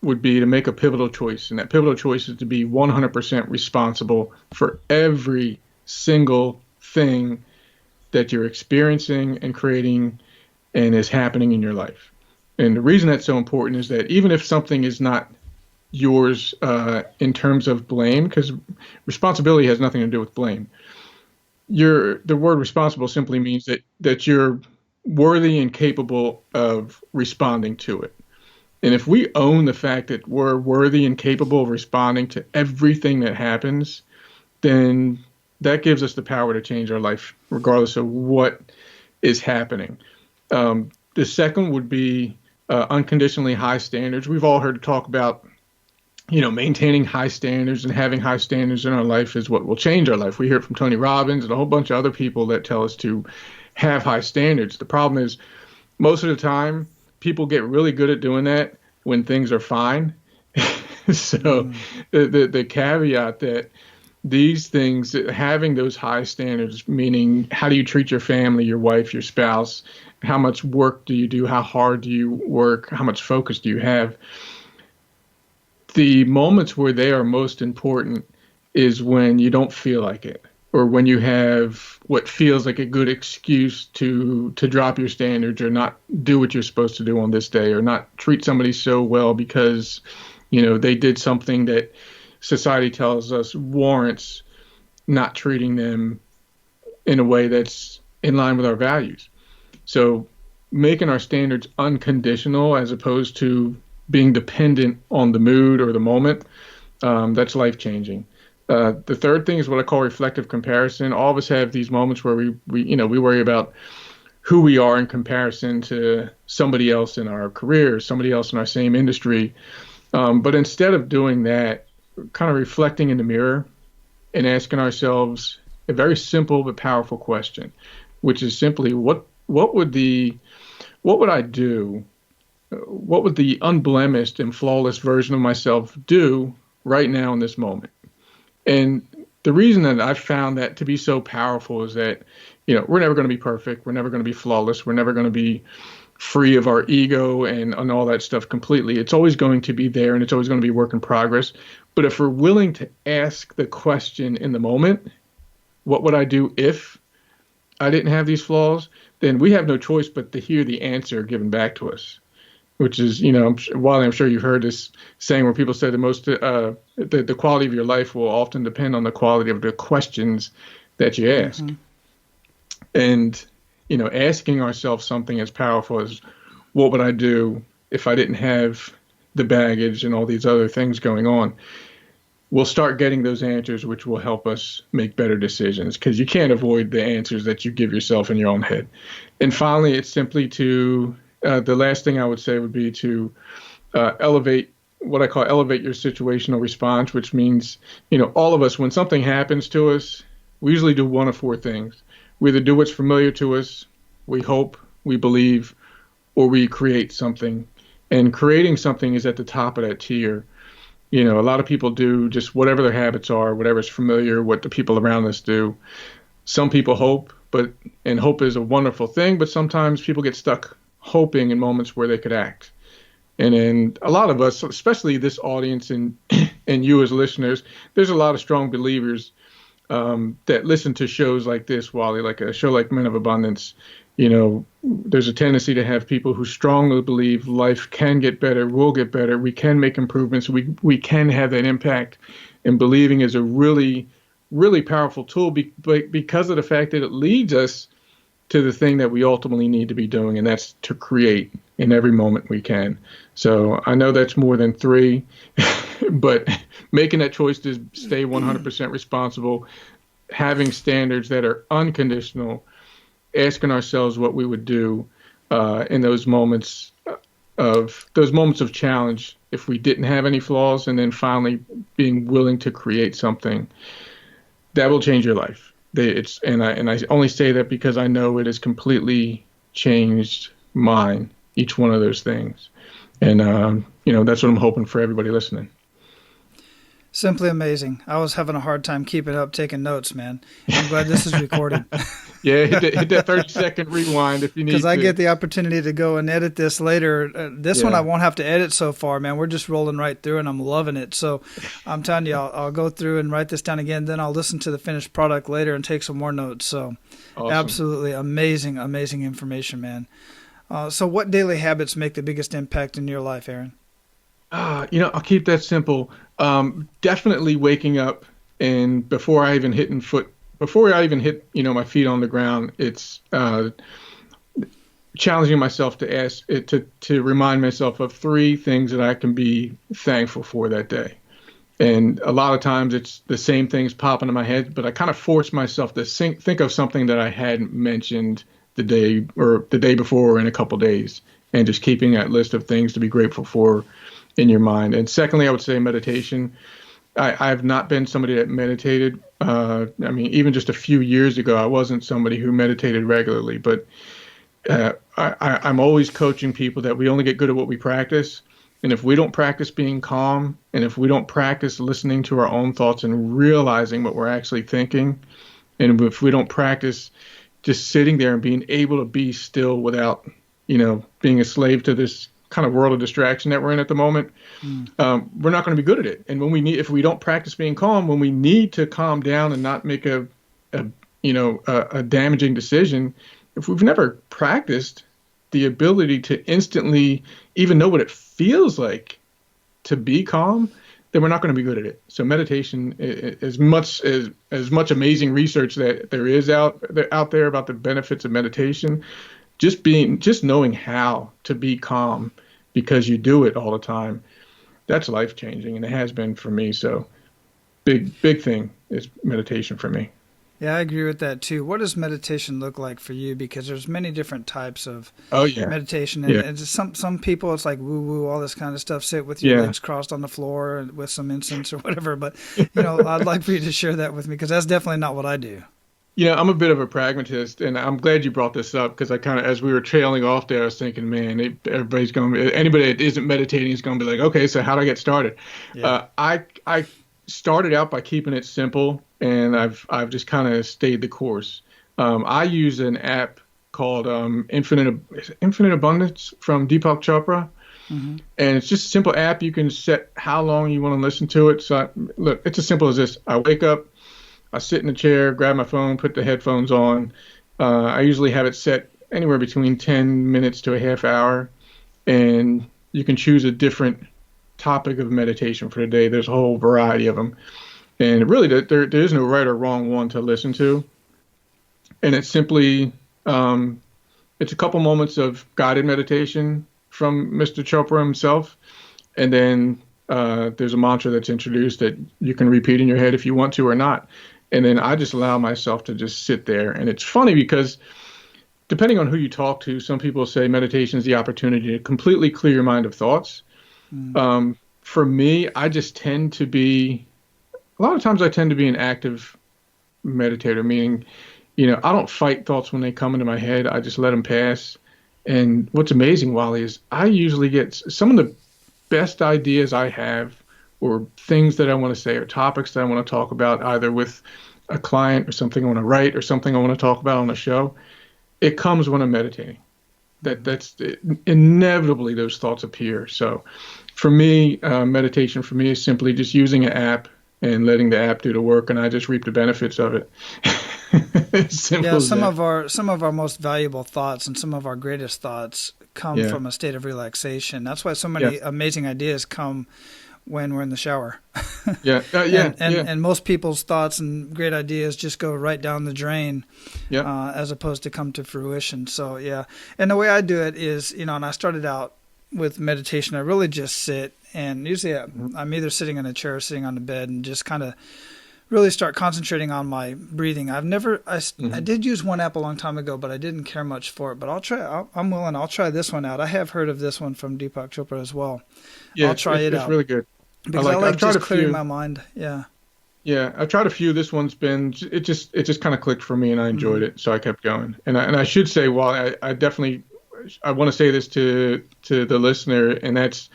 would be to make a pivotal choice. And that pivotal choice is to be 100% responsible for every single thing that you're experiencing and creating and is happening in your life. And the reason that's so important is that even if something is not yours in terms of blame, because responsibility has nothing to do with blame. The word responsible simply means that you're worthy and capable of responding to it. And if we own the fact that we're worthy and capable of responding to everything that happens, then that gives us the power to change our life, regardless of what is happening. The second would be unconditionally high standards. We've all heard talk about, maintaining high standards, and having high standards in our life is what will change our life. We hear it from Tony Robbins and a whole bunch of other people that tell us to have high standards. The problem is, most of the time, people get really good at doing that when things are fine. So the caveat that these things, having those high standards, meaning how do you treat your family, your wife, your spouse, how much work do you do, how hard do you work, how much focus do you have, the moments where they are most important is when you don't feel like it, or when you have what feels like a good excuse to drop your standards, or not do what you're supposed to do on this day, or not treat somebody so well because, they did something that society tells us warrants not treating them in a way that's in line with our values. So making our standards unconditional as opposed to being dependent on the mood or the moment, that's life-changing. The third thing is what I call reflective comparison. All of us have these moments where we worry about who we are in comparison to somebody else in our career, somebody else in our same industry. But instead of doing that, kind of reflecting in the mirror and asking ourselves a very simple but powerful question, which is simply, what would I do? What would the unblemished and flawless version of myself do right now in this moment? And the reason that I've found that to be so powerful is that, we're never going to be perfect. We're never going to be flawless. We're never going to be free of our ego and all that stuff completely. It's always going to be there, and it's always going to be work in progress. But if we're willing to ask the question in the moment, what would I do if I didn't have these flaws? Then we have no choice but to hear the answer given back to us. which is, Wally, I'm sure you've heard this saying where people say the quality of your life will often depend on the quality of the questions that you ask. Mm-hmm. And, asking ourselves something as powerful as, what would I do if I didn't have the baggage and all these other things going on? We'll start getting those answers, which will help us make better decisions, because you can't avoid the answers that you give yourself in your own head. And finally, it's simply the last thing I would say would be to elevate what I call elevate your situational response, which means, all of us, when something happens to us, we usually do one of four things. We either do what's familiar to us, we hope, we believe, or we create something. And creating something is at the top of that tier. A lot of people do just whatever their habits are, whatever's familiar, what the people around us do. Some people hope, and hope is a wonderful thing, but sometimes people get stuck hoping in moments where they could act. And then a lot of us, especially this audience and you as listeners, there's a lot of strong believers that listen to shows like this, Wally, like a show like Men of Abundance. There's a tendency to have people who strongly believe life can get better, will get better, we can make improvements, we can have that impact. And believing is a really, really powerful tool because of the fact that it leads us to the thing that we ultimately need to be doing, and that's to create in every moment we can. So I know that's more than three, but making that choice to stay 100% responsible, having standards that are unconditional, asking ourselves what we would do in those moments of challenge if we didn't have any flaws, and then finally being willing to create something that will change your life. And I only say that because I know it has completely changed mine, each one of those things. And that's what I'm hoping for everybody listening. Simply amazing. I was having a hard time keeping up, taking notes, man. I'm glad this is recorded. Yeah, hit that 30-second rewind if you need to. Because I get the opportunity to go and edit this later. This one I won't have to edit so far, man. We're just rolling right through, and I'm loving it. So I'm telling you, I'll go through and write this down again. Then I'll listen to the finished product later and take some more notes. So awesome. Absolutely amazing, amazing information, man. So what daily habits make the biggest impact in your life, Aaron? I'll keep that simple. Definitely waking up, and before I even hit my feet on the ground, it's challenging myself to remind myself of three things that I can be thankful for that day. And a lot of times it's the same things pop into my head, but I kind of force myself to think of something that I hadn't mentioned the day before or in a couple days, and just keeping that list of things to be grateful for in your mind. And secondly, I would say meditation. I've not been somebody that meditated. Even just a few years ago, I wasn't somebody who meditated regularly, but I'm always coaching people that we only get good at what we practice. And if we don't practice being calm, and if we don't practice listening to our own thoughts and realizing what we're actually thinking, and if we don't practice just sitting there and being able to be still without, being a slave to this kind of world of distraction that we're in at the moment, we're not going to be good at it. And if we don't practice being calm, when we need to calm down and not make a damaging decision, if we've never practiced the ability to instantly even know what it feels like to be calm, then we're not going to be good at it. So meditation, as much amazing research that there is out there about the benefits of meditation, just knowing how to be calm because you do it all the time, that's life changing, and it has been for me. So big thing is meditation for me. Yeah, I agree with that too. What does meditation look like for you? Because there's many different types of meditation. And some people, it's like woo-woo, all this kind of stuff. Sit with your legs crossed on the floor with some incense or whatever. But, I'd like for you to share that with me, because that's definitely not what I do. I'm a bit of a pragmatist, and I'm glad you brought this up, because I kind of, as we were trailing off there, I was thinking, man, anybody that isn't meditating is going to be like, okay, so how do I get started? Yeah. I started out by keeping it simple, and I've just kind of stayed the course. I use an app called Infinite Abundance from Deepak Chopra. Mm-hmm. And it's just a simple app. You can set how long you want to listen to it. So look, it's as simple as this. I wake up, I sit in the chair, grab my phone, put the headphones on. I usually have it set anywhere between 10 minutes to a half hour. and you can choose a different topic of meditation for the day. There's a whole variety of them. And really, there is no right or wrong one to listen to. And it's simply, it's a couple moments of guided meditation from Mr. Chopra himself. And then there's a mantra that's introduced that you can repeat in your head if you want to or not. And then I just allow myself to just sit there. And it's funny because depending on who you talk to, some people say meditation is the opportunity to completely clear your mind of thoughts. For me, I just tend to be, a lot of times I tend to be an active meditator, meaning, I don't fight thoughts when they come into my head. I just let them pass. And what's amazing, Wally, is I usually get some of the best ideas I have, or things that I want to say, or topics that I want to talk about, either with a client or something I want to write or something I want to talk about on a show. It comes when I'm meditating. That's inevitably those thoughts appear. So for me, meditation for me is simply just using an app and letting the app do the work, and I just reap the benefits of it. Some of our most valuable thoughts and some of our greatest thoughts come from a state of relaxation. That's why so many amazing ideas come when we're in the shower. And most people's thoughts and great ideas just go right down the drain, as opposed to come to fruition. So and the way I do it is, and I started out with meditation. I really just sit, and usually I'm either sitting in a chair or sitting on the bed, and just kind of really start concentrating on my breathing. I did use one app a long time ago, but I didn't care much for it. But I'll try this one out. I have heard of this one from Deepak Chopra as well. I'll try it out. It's really good. Because I like just clearing my mind. Yeah, I've tried a few. This one's been, it just kind of clicked for me, and I enjoyed it, so I kept going. And I should say, well, I definitely, I want to say this to the listener, and that's,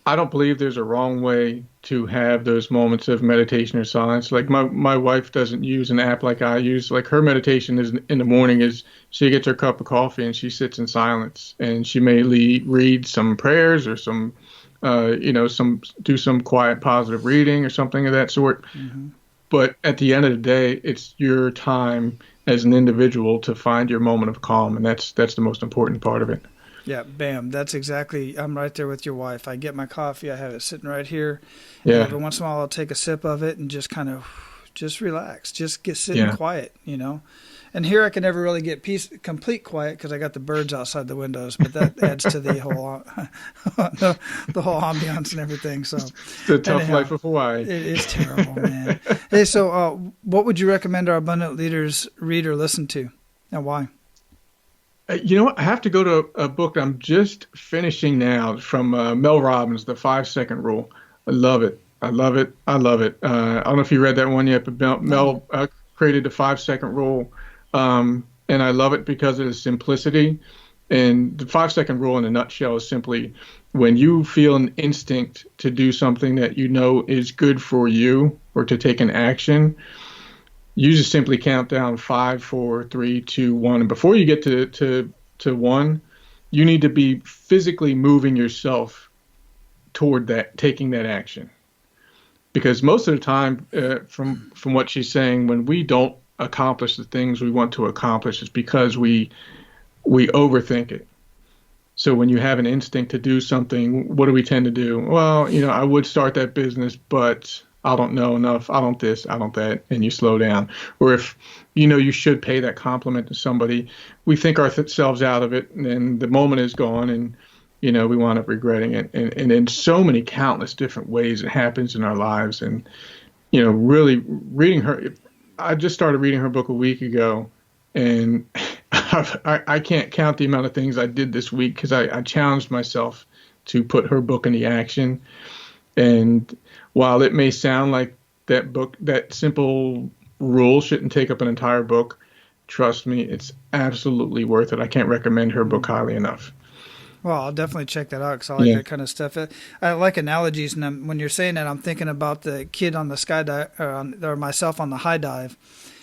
I don't believe there's a wrong way to have those moments of meditation or silence. Like my wife doesn't use an app like I use. Like her meditation is in the morning is she gets her cup of coffee and she sits in silence, and she may read some prayers or some, do some quiet positive reading or something of that sort. But at the end of the day, it's your time as an individual to find your moment of calm, and that's the most important part of it. Yeah, bam. That's exactly, I'm right there with your wife. I get my coffee, I have it sitting right here. Yeah. And every once in a while I'll take a sip of it and just kind of just relax, just get sitting quiet, And here I can never really get complete quiet because I got the birds outside the windows, but that adds to the whole the whole ambiance and everything. So the tough life of Hawaii. It is terrible, man. Hey, so what would you recommend our abundant leaders read or listen to, and why? You know what? I have to go to a book I'm just finishing now from Mel Robbins, The 5-Second Rule. I love it. I don't know if you read that one yet, but Mel created the 5-second rule. And I love it because of the simplicity. And the 5-second rule in a nutshell is simply when you feel an instinct to do something that you know is good for you or to take an action, you just simply count down 5, 4, 3, 2, 1. And before you get to 1, you need to be physically moving yourself toward that, taking that action. Because most of the time, from what she's saying, when we don't accomplish the things we want to accomplish, it's because we overthink it. So when you have an instinct to do something, what do we tend to do? Well, I would start that business, but I don't know enough. I don't this, I don't that, and you slow down. Or if you should pay that compliment to somebody, we think ourselves out of it, and then the moment is gone, and we wind up regretting it. And in so many countless different ways it happens in our lives. And really reading her, I just started reading her book a week ago, and I can't count the amount of things I did this week because I challenged myself to put her book into action. And while it may sound like that book, that simple rule shouldn't take up an entire book, trust me, it's absolutely worth it. I can't recommend her book highly enough. Well, I'll definitely check that out because I like that kind of stuff. I like analogies, and when you're saying that, I'm thinking about the kid on the skydive, or myself on the high dive.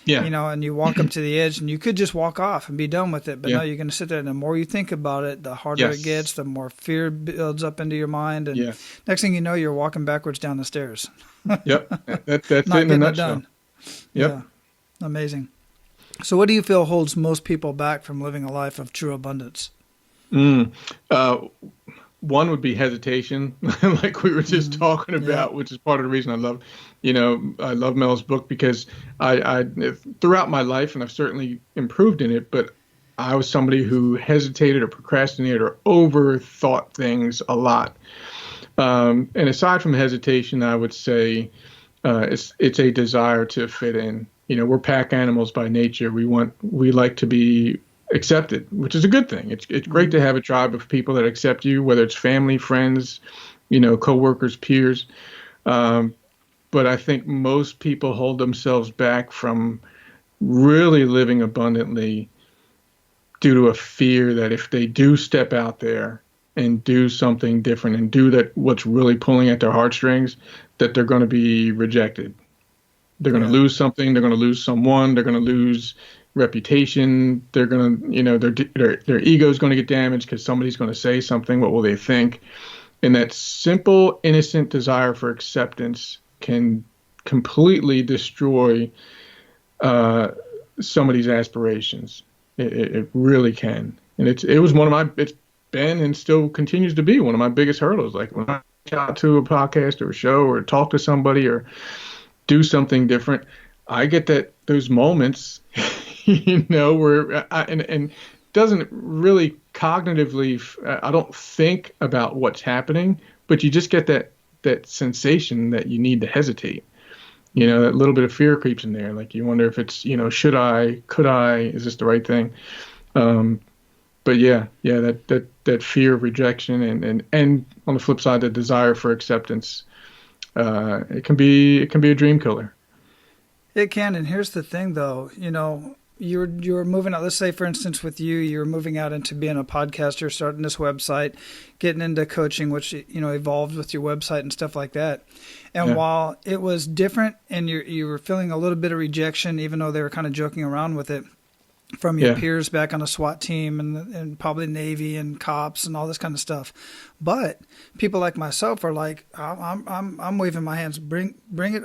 Yeah. And you walk up to the edge, and you could just walk off and be done with it. But no, you're going to sit there, and the more you think about it, the harder it gets, the more fear builds up into your mind. And next thing you know, you're walking backwards down the stairs. Yep. That's it in a nutshell. Done. Yep. Yeah. Amazing. So what do you feel holds most people back from living a life of true abundance? Mm. Uh, One would be hesitation, like we were just talking Yeah. about, which is part of the reason I love Mel's book because I throughout my life, and I've certainly improved in it, but I was somebody who hesitated or procrastinated or overthought things a lot. And aside from hesitation, I would say it's a desire to fit in. We're pack animals by nature. We like to be accepted, which is a good thing. It's great to have a tribe of people that accept you, whether it's family, friends, coworkers, peers. Um, but I think most people hold themselves back from really living abundantly due to a fear that if they do step out there and do something different and do that what's really pulling at their heartstrings, that they're going to be rejected. They're going to Yeah. lose something. They're going to lose someone. They're going to lose reputation. They're going to, their ego is going to get damaged because somebody's going to say something. What will they think? And that simple, innocent desire for acceptance can completely destroy uh, somebody's aspirations. It really can. And it's been and still continues to be one of my biggest hurdles. Like when I reach out to a podcast or a show or talk to somebody or do something different, I get those moments, where and doesn't really cognitively, I don't think about what's happening, but you just get that sensation that you need to hesitate. That little bit of fear creeps in there. Like you wonder if it's, should I, could I, is this the right thing? Um, but yeah, that fear of rejection and on the flip side, the desire for acceptance, it can be a dream killer. It can, and here's the thing, though. You're moving out. Let's say, for instance, with you, you're moving out into being a podcaster, starting this website, getting into coaching, which evolved with your website and stuff like that. And Yeah. while it was different, and you were feeling a little bit of rejection, even though they were kind of joking around with it, from your Yeah. peers back on a SWAT team and probably Navy and cops and all this kind of stuff. But people like myself are like, I'm waving my hands. Bring it.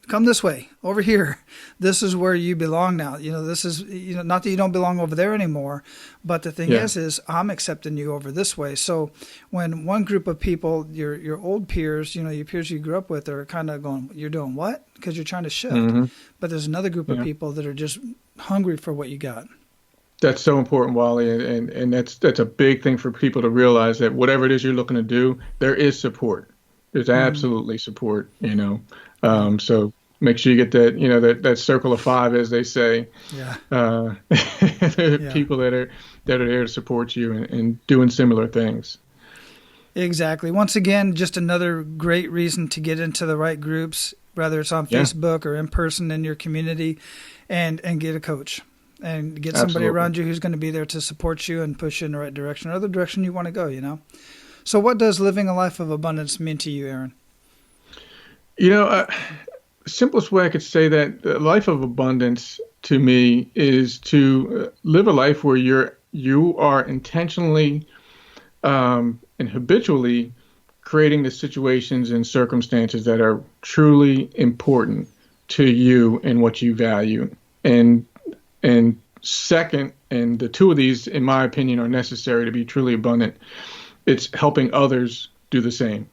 Come this way over here. This is where you belong now. This is, not that you don't belong over there anymore, but the thing Yeah. is I'm accepting you over this way. So when one group of people, your old peers, your peers you grew up with, are kind of going, you're doing what? Because you're trying to shift. Hmm. But there's another group of Yeah. people that are just hungry for what you got. That's so important, Wally, and that's a big thing for people to realize that whatever it is you're looking to do, there is support. There's absolutely support, So make sure you get that circle of five, as they say. Yeah. Yeah. People that are there to support you and doing similar things. Exactly. Once again, just another great reason to get into the right groups, whether it's on Yeah. Facebook or in person in your community, and get a coach and get somebody Absolutely. around you who's going to be there to support you and push you in the right direction or the direction you want to go. So what does living a life of abundance mean to you, Aaron? Simplest way I could say that the life of abundance to me is to live a life where you are intentionally and habitually creating the situations and circumstances that are truly important to you and what you value. And second, and the two of these, in my opinion, are necessary to be truly abundant. It's helping others do the same.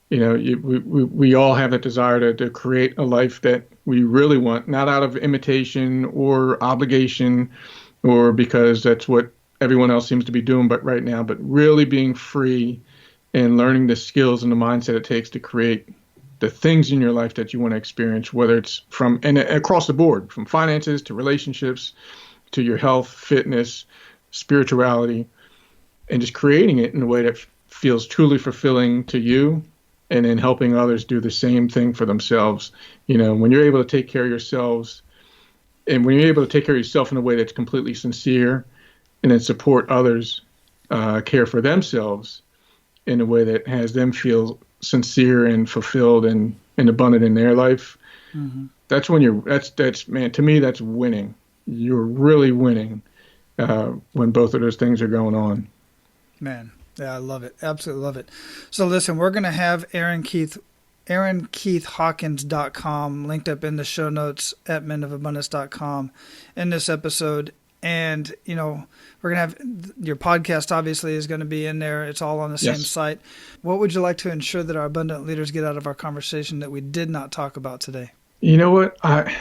We all have that desire to create a life that we really want, not out of imitation or obligation or because that's what everyone else seems to be doing but right now, but really being free and learning the skills and the mindset it takes to create the things in your life that you want to experience, whether it's and across the board, from finances to relationships to your health, fitness, spirituality, and just creating it in a way that feels truly fulfilling to you, and then helping others do the same thing for themselves. When you're able to take care of yourselves, and when you're able to take care of yourself in a way that's completely sincere, and then support others care for themselves in a way that has them feel sincere and fulfilled and abundant in their life, that's when that's man, to me, that's winning. You're really winning when both of those things are going on. Man, yeah, I love it. Absolutely love it. So listen, we're going to have AaronKeithHawkins.com linked up in the show notes at menofabundance.com in this episode. And, we're going to have your podcast, obviously, is going to be in there. It's all on the same site. What would you like to ensure that our abundant leaders get out of our conversation that we did not talk about today? You know what? I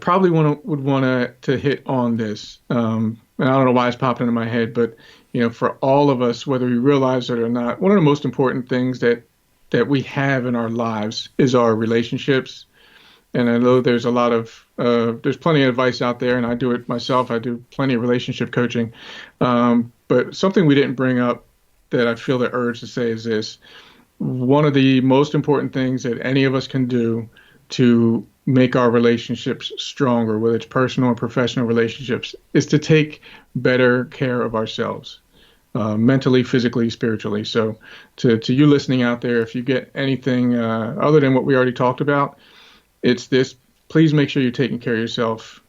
probably would want to hit on this. And I don't know why it's popping into my head, but, for all of us, whether we realize it or not, one of the most important things that we have in our lives is our relationships. And I know there's there's plenty of advice out there, and I do it myself. I do plenty of relationship coaching. But something we didn't bring up that I feel the urge to say is this. One of the most important things that any of us can do to make our relationships stronger, whether it's personal or professional relationships, is to take better care of ourselves, mentally, physically, spiritually. So to you listening out there, if you get anything other than what we already talked about, it's this: please make sure you're taking care of yourself,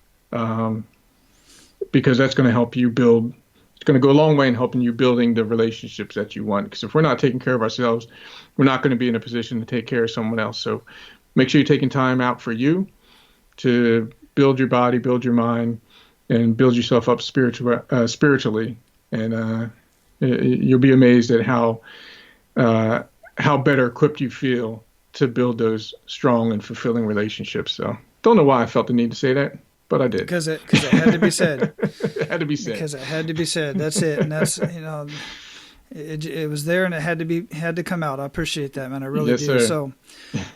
because that's going to help you build. It's going to go a long way in helping you building the relationships that you want. Because if we're not taking care of ourselves, we're not going to be in a position to take care of someone else. So make sure you're taking time out for you to build your body, build your mind, and build yourself up spiritually. And you'll be amazed at how better equipped you feel to build those strong and fulfilling relationships. So don't know why I felt the need to say that, but I did. Because it had to be said. It had to be said. Because it had to be said. That's it. And that's, it was there and it had to come out. I appreciate that, man. I really do. Sir. So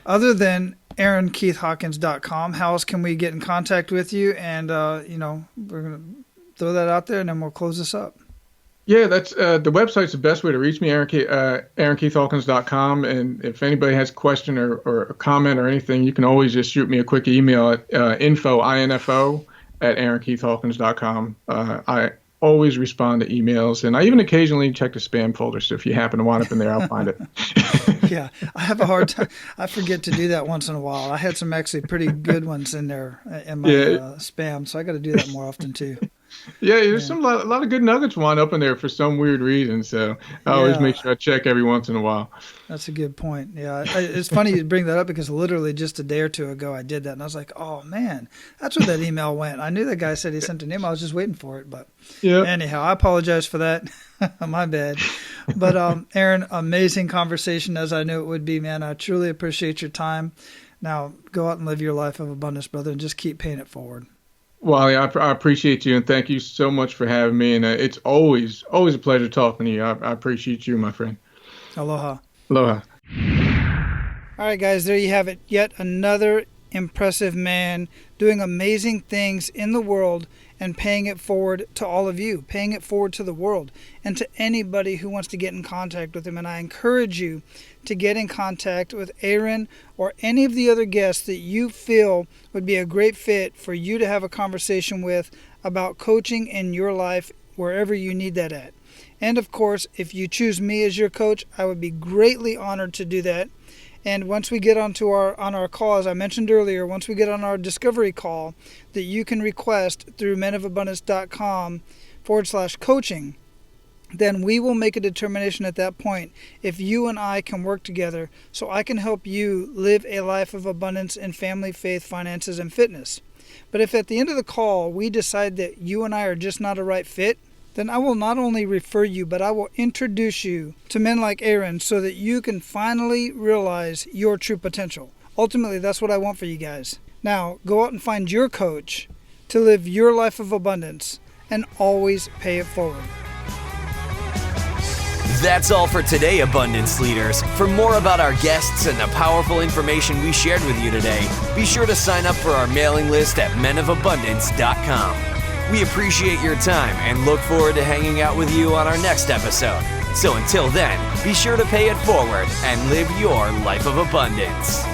other than AaronKeithHawkins.com, how else can we get in contact with you? And, we're going to throw that out there and then we'll close this up. Yeah, that's the website's the best way to reach me, AaronKeithHawkins.com. And if anybody has a question or a comment or anything, you can always just shoot me a quick email at info@AaronKeithHawkins.com. I always respond to emails, and I even occasionally check the spam folder. So if you happen to wind up in there, I'll find it. Yeah, I have a hard time. I forget to do that once in a while. I had some actually pretty good ones in there in my spam, so I got to do that more often too. Yeah, there's a lot of good nuggets wind up in there for some weird reason. So I always make sure I check every once in a while. That's a good point. Yeah, it's funny you bring that up because literally just a day or two ago I did that, and I was like, oh man, that's where that email went. I knew that guy said he sent an email. I was just waiting for it, but anyhow, I apologize for that. My bad. But Aaron, amazing conversation as I knew it would be, man. I truly appreciate your time. Now go out and live your life of abundance, brother, and just keep paying it forward. Wally, I appreciate you, and thank you so much for having me. And it's always a pleasure talking to you. I appreciate you, my friend. Aloha. Aloha. All right, guys, there you have it. Yet another impressive man doing amazing things in the world and paying it forward to all of you, paying it forward to the world and to anybody who wants to get in contact with him. And I encourage you to get in contact with Aaron or any of the other guests that you feel would be a great fit for you to have a conversation with about coaching in your life wherever you need that at. And of course, if you choose me as your coach, I would be greatly honored to do that. And once we get on our call, as I mentioned earlier, once we get on our discovery call that you can request through menofabundance.com/coaching, then we will make a determination at that point if you and I can work together so I can help you live a life of abundance in family, faith, finances, and fitness. But if at the end of the call we decide that you and I are just not a right fit, then I will not only refer you, but I will introduce you to men like Aaron so that you can finally realize your true potential. Ultimately, that's what I want for you guys. Now, go out and find your coach to live your life of abundance and always pay it forward. That's all for today, Abundance Leaders. For more about our guests and the powerful information we shared with you today, be sure to sign up for our mailing list at menofabundance.com. We appreciate your time and look forward to hanging out with you on our next episode. So until then, be sure to pay it forward and live your life of abundance.